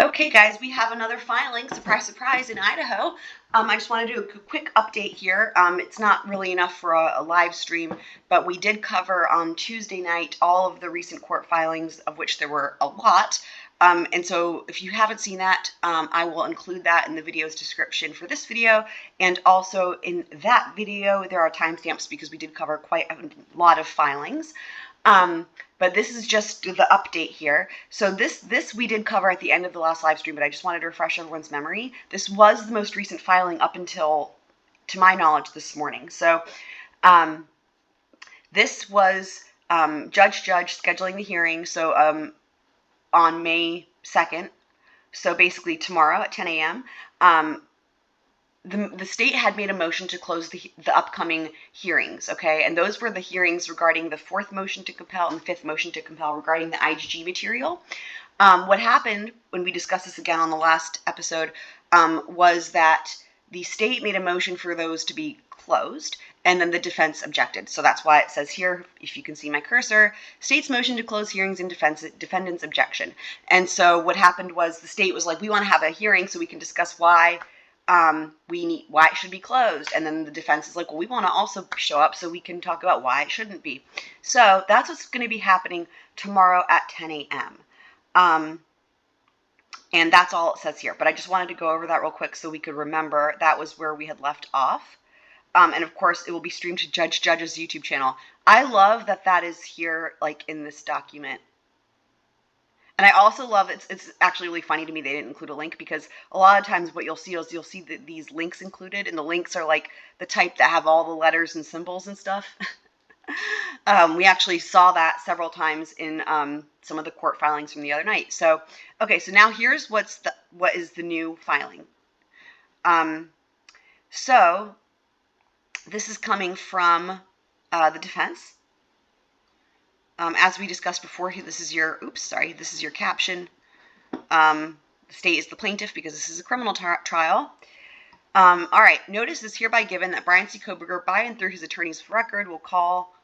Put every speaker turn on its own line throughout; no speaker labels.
Okay, guys, we have another filing, surprise, surprise, in Idaho. I just want to do a quick update here. It's not really enough for a live stream, but we did cover on Tuesday night all of the recent court filings, of which there were a lot. And so if you haven't seen that, I will include that in the video's description for this video. And also in that video, there are timestamps because we did cover quite a lot of filings. But this is just the update here. So this we did cover at the end of the last live stream, but I just wanted to refresh everyone's memory. This was the most recent filing up until, to my knowledge, this morning. So this was Judge scheduling the hearing. So on May 2nd, so basically tomorrow at 10 a.m., the state had made a motion to close the upcoming hearings, okay? And those were the hearings regarding the fourth motion to compel and the fifth motion to compel regarding the IGG material. What happened when we discussed this again on the last episode was that the state made a motion for those to be closed, and then the defense objected. So that's why it says here, if you can see my cursor, state's motion to close hearings and defendant's objection. And so what happened was the state was like, we want to have a hearing so we can discuss why why it should be closed. And then the defense is like, well, we want to also show up so we can talk about why it shouldn't be. So that's what's going to be happening tomorrow at 10 a.m. And that's all it says here. But I just wanted to go over that real quick so we could remember that was where we had left off. And of course, it will be streamed to Judge's YouTube channel. I love that that is here, like in this document. And I also love it's actually really funny to me they didn't include a link, because a lot of times what you'll see is these links included, and the links are like the type that have all the letters and symbols and stuff. We actually saw that several times in some of the court filings from the other night. So, okay, so now here's what is the new filing. So this is coming from the defense. As we discussed before, this is your caption. The state is the plaintiff because this is a criminal trial. All right, notice is hereby given that Bryan C. Kohberger, by and through his attorney's record, will call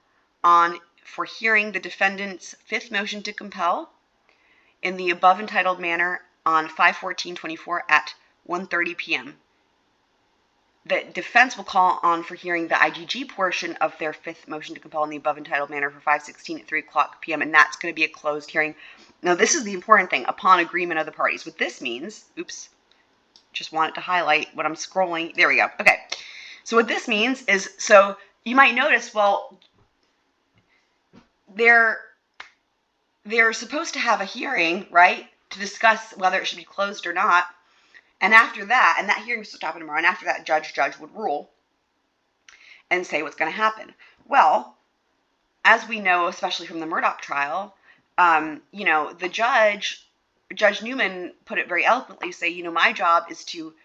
on for hearing the defendant's fifth motion to compel in the above entitled manner on 5/14/24 at 1:30 p.m. The defense will call on for hearing the IGG portion of their fifth motion to compel in the above entitled manner for 5/16 at 3 o'clock p.m. And that's going to be a closed hearing. Now, this is the important thing, upon agreement of the parties. What this means, just wanted to highlight what I'm scrolling. There we go. Okay. So what this means is, so you might notice, well, they're supposed to have a hearing, right, to discuss whether it should be closed or not. And after that, and that hearing is supposed to happen tomorrow, and after that, judge would rule and say what's going to happen. Well, as we know, especially from the Murdoch trial, the Judge Newman put it very eloquently, say, my job is to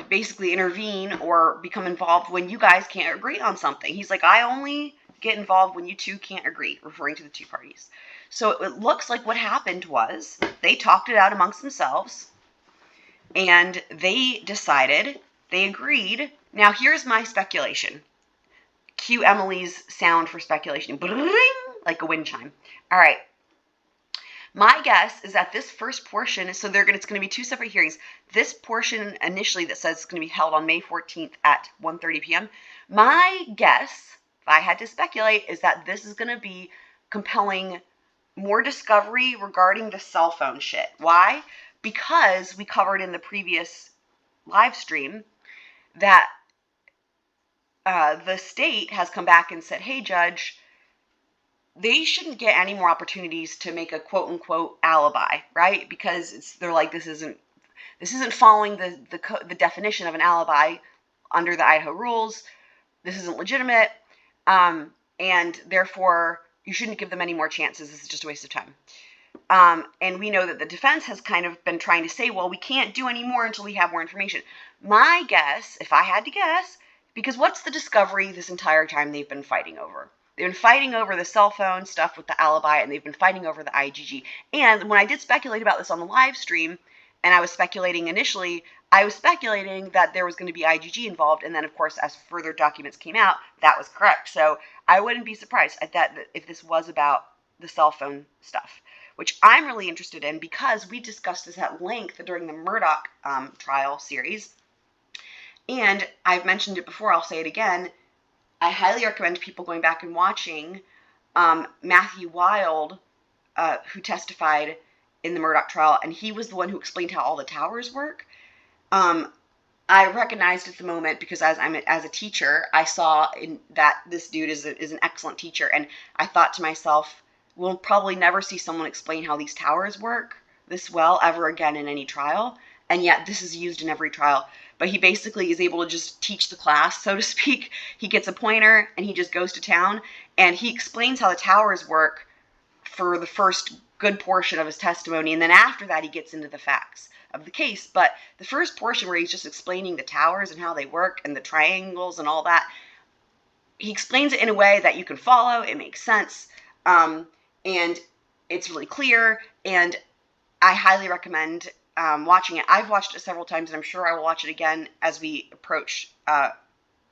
basically intervene or become involved when you guys can't agree on something. He's like, I only get involved when you two can't agree, referring to the two parties. So it looks like what happened was they talked it out amongst themselves, and they decided, they agreed. Now, here's my speculation. Cue Emily's sound for speculation. Like a wind chime. All right. My guess is that this first portion, so it's going to be two separate hearings. This portion initially that says it's going to be held on May 14th at 1:30 p.m. My guess, if I had to speculate, is that this is going to be compelling more discovery regarding the cell phone shit. Why? Because we covered in the previous live stream that the state has come back and said, hey, Judge, they shouldn't get any more opportunities to make a quote-unquote alibi, right? Because they're like, this isn't following the definition of an alibi under the Idaho rules. This isn't legitimate, and therefore you shouldn't give them any more chances. This is just a waste of time. And we know that the defense has kind of been trying to say, well, we can't do any more until we have more information. My guess, if I had to guess, because what's the discovery this entire time they've been fighting over? They've been fighting over the cell phone stuff with the alibi, and they've been fighting over the IGG. And when I did speculate about this on the live stream, and I was speculating initially, I was speculating that there was going to be IGG involved, and then, of course, as further documents came out, that was correct. So I wouldn't be surprised at that if this was about the cell phone stuff. which I'm really interested in because we discussed this at length during the Murdoch trial series. And I've mentioned it before, I'll say it again. I highly recommend people going back and watching Matthew Wild, who testified in the Murdoch trial, and he was the one who explained how all the towers work. I recognized at the moment, because as a teacher, I saw that this dude is an excellent teacher, and I thought to myself, we'll probably never see someone explain how these towers work this well ever again in any trial, and yet this is used in every trial. But he basically is able to just teach the class, so to speak. He gets a pointer, and he just goes to town, and he explains how the towers work for the first good portion of his testimony, and then after that he gets into the facts of the case. But the first portion where he's just explaining the towers and how they work and the triangles and all that, he explains it in a way that you can follow. It makes sense, and it's really clear, and I highly recommend watching it. I've watched it several times, and I'm sure I will watch it again as we approach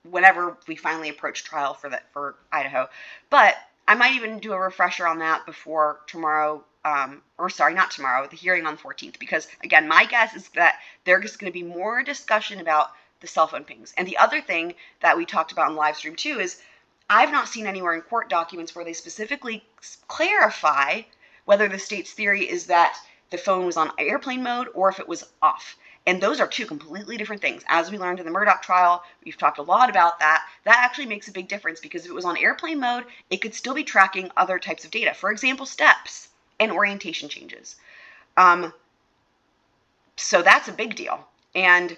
whenever we finally approach trial for Idaho. But I might even do a refresher on that before tomorrow, not tomorrow, the hearing on the 14th, because, again, my guess is that there's going to be more discussion about the cell phone pings. And the other thing that we talked about in the live stream, too, is I've not seen anywhere in court documents where they specifically clarify whether the state's theory is that the phone was on airplane mode or if it was off. And those are two completely different things. As we learned in the Murdoch trial, we've talked a lot about that. That actually makes a big difference, because if it was on airplane mode, it could still be tracking other types of data. For example, steps and orientation changes. So that's a big deal. And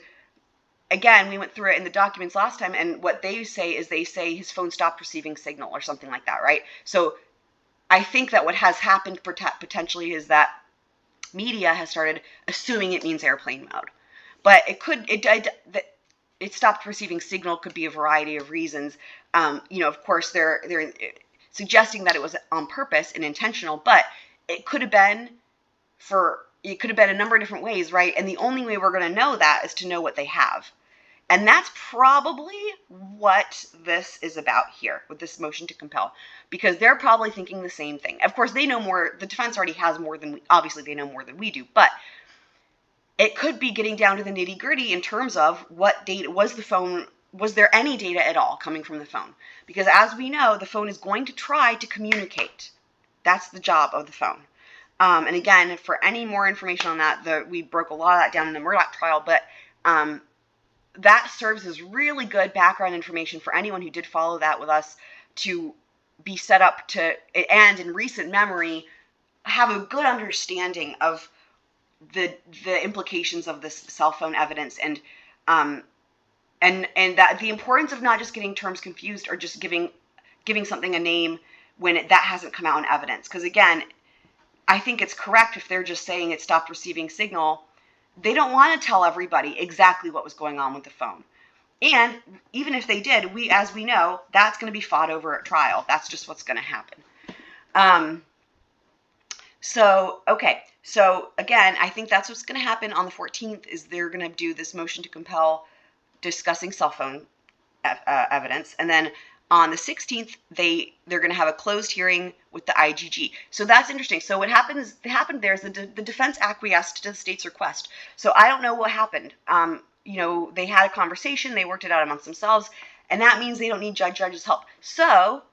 again, we went through it in the documents last time, and what they say his phone stopped receiving signal or something like that, right? So I think that what has happened potentially is that media has started assuming it means airplane mode, but it stopped receiving signal could be a variety of reasons. Of course, they're suggesting that it was on purpose and intentional, but it could have been a number of different ways, right? And the only way we're going to know that is to know what they have. And that's probably what this is about here with this motion to compel, because they're probably thinking the same thing. Of course, they know more. The defense already has more than obviously they know more than we do, but it could be getting down to the nitty gritty in terms of what data was the phone. Was there any data at all coming from the phone? Because as we know, the phone is going to try to communicate. That's the job of the phone. And again, for any more information on that, we broke a lot of that down in the Murdoch trial, but that serves as really good background information for anyone who did follow that with us to be set up to, and in recent memory, have a good understanding of the implications of this cell phone evidence, and that the importance of not just getting terms confused or just giving something a name when that hasn't come out in evidence. Because again, I think it's correct if they're just saying it stopped receiving signal. They don't want to tell everybody exactly what was going on with the phone. And even if they did, as we know, that's going to be fought over at trial. That's just what's going to happen. So again, I think that's what's going to happen on the 14th, is they're going to do this motion to compel discussing cell phone evidence. And then on the 16th, they're going to have a closed hearing with the IGG. So that's interesting. So what happened there is the defense acquiesced to the state's request. So I don't know what happened. They had a conversation, they worked it out amongst themselves, and that means they don't need judge's help. So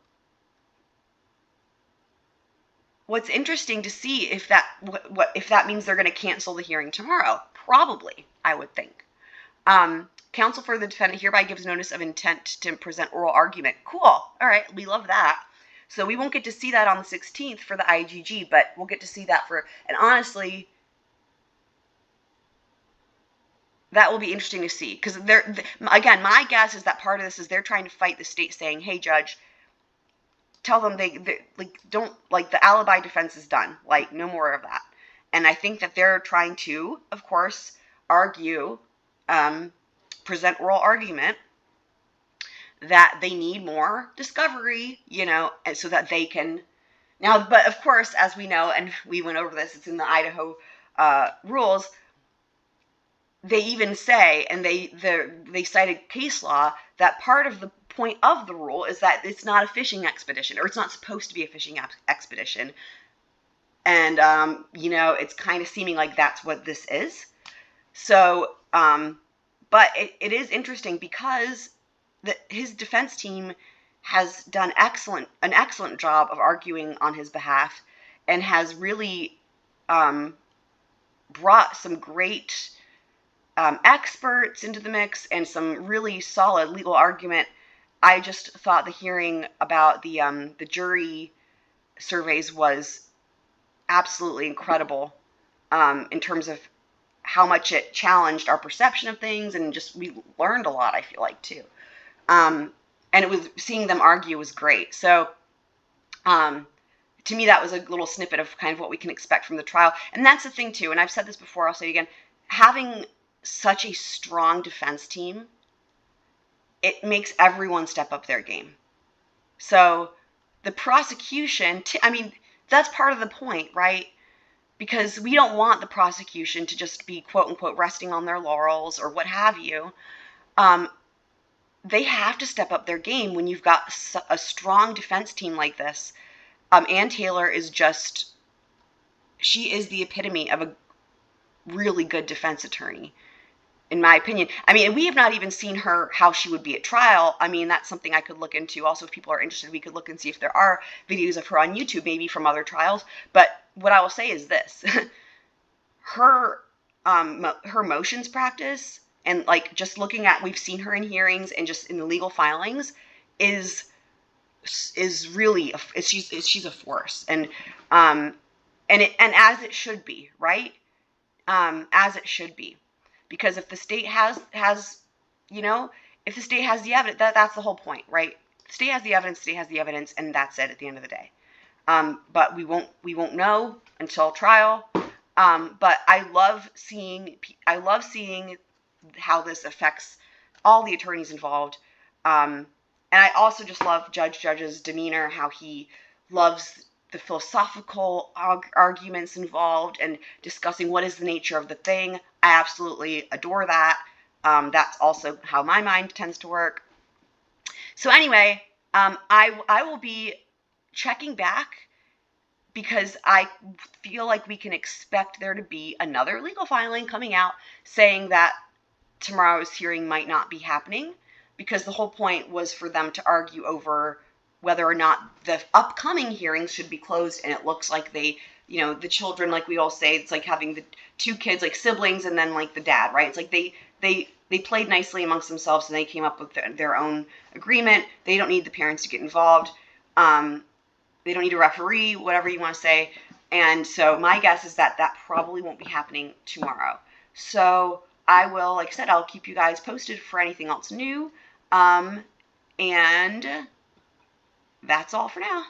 what's interesting to see if that means they're going to cancel the hearing tomorrow. Probably, I would think. Counsel for the defendant hereby gives notice of intent to present oral argument. Cool. All right. We love that. So we won't get to see that on the 16th for the IGG, but we'll get to see that and honestly, that will be interesting to see, because again, my guess is that part of this is they're trying to fight the state, saying, hey, judge, tell them they don't, the alibi defense is done. No more of that. And I think that they're trying to, of course, argue, present oral argument that they need more discovery, and so that they can now. But of course, as we know, and we went over this, it's in the Idaho rules. They even say, and they cited case law, that part of the point of the rule is that it's not a fishing expedition, or it's not supposed to be a fishing expedition. And, it's kind of seeming like that's what this is. So, but it is interesting because his defense team has done an excellent job of arguing on his behalf, and has really brought some great experts into the mix and some really solid legal argument. I just thought the hearing about the jury surveys was absolutely incredible, in terms of how much it challenged our perception of things, and just we learned a lot, I feel like, too. And it was, seeing them argue was great. So to me, that was a little snippet of kind of what we can expect from the trial. And that's the thing, too, and I've said this before, I'll say it again, having such a strong defense team, it makes everyone step up their game. So the prosecution, that's part of the point, right? Because we don't want the prosecution to just be, quote unquote, resting on their laurels or what have you. They have to step up their game when you've got a strong defense team like this. Ann Taylor is she is the epitome of a really good defense attorney, in my opinion. We have not even seen how she would be at trial. That's something I could look into. Also, if people are interested, we could look and see if there are videos of her on YouTube, maybe from other trials. But what I will say is this. her motions practice, and like just looking at, we've seen her in hearings and just in the legal filings, is really, she's a force. And as it should be, right? As it should be. Because if the state has if the state has the evidence, that's the whole point, right? The state has the evidence, and that's it at the end of the day. But we won't know until trial. But I love seeing how this affects all the attorneys involved. And I also just love Judge's demeanor, how he loves the philosophical arguments involved and discussing what is the nature of the thing. I absolutely adore that. That's also how my mind tends to work. So anyway, I will be checking back, because I feel like we can expect there to be another legal filing coming out saying that tomorrow's hearing might not be happening, because the whole point was for them to argue over whether or not the upcoming hearings should be closed. And it looks like they, the children, like we all say, it's like having the two kids, like siblings, and then like the dad, right? It's like they played nicely amongst themselves, and they came up with their own agreement. They don't need the parents to get involved. They don't need a referee, whatever you want to say. And so my guess is that probably won't be happening tomorrow. So I will, like I said, I'll keep you guys posted for anything else new. And that's all for now.